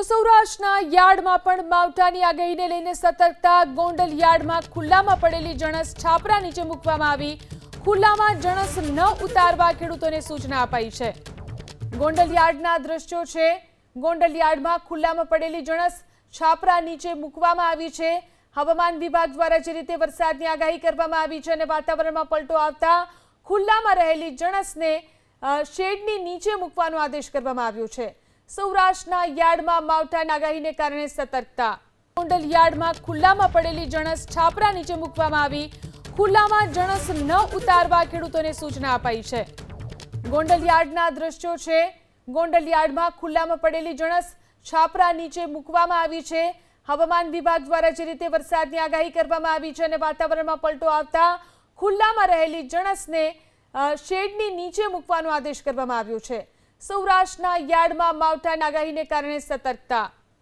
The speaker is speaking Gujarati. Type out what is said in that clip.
તો સૌરાષ્ટ્રના યાર્ડમાં પણ માવઠાની આગાહીને લઈને સતર્કતા. ગોંડલ યાર્ડમાં ખુલ્લામાં પડેલી જણસ છાપરા નીચે મૂકવામાં આવી. ખુલ્લામાં જણસ ન ઉતારવા ખેડૂતોને સૂચના અપાઈ છે. ગોંડલ યાર્ડના દ્રશ્યો છે. ગોંડલ યાર્ડમાં ખુલ્લામાં પડેલી જણસ છાપરા નીચે મૂકવામાં આવી છે. હવામાન વિભાગ દ્વારા જે રીતે વરસાદની આગાહી કરવામાં આવી છે અને વાતાવરણમાં પલટો આવતા ખુલ્લામાં રહેલી જણસને શેડની નીચે મૂકવાનો આદેશ કરવામાં આવ્યો છે. સૌરાષ્ટ્રના યાર્ડમાં માવઠાની આગાહીને કારણે સતર્કતા. ગોંડલ યાર્ડમાં ખુલ્લામાં પડેલી જણસ છાપરા નીચે મૂકવામાં આવી. ખુલ્લામાં જણસ ન ઉતારવા ખેડૂતોને સૂચના અપાઈ છે. ગોંડલ યાર્ડના દ્રશ્યો છે. ગોંડલ યાર્ડમાં ખુલ્લામાં પડેલી જણસ છાપરા નીચે મૂકવામાં આવી છે. હવામાન વિભાગ દ્વારા જે રીતે વરસાદની આગાહી કરવામાં આવી છે અને વાતાવરણમાં પલટો આવતા ખુલ્લામાં રહેલી જણસને શેડની નીચે મૂકવાનો આદેશ કરવામાં આવ્યો છે. સૌરાષ્ટ્રના યાર્ડમાં માવઠાની આગાહીને કારણે સતર્કતા.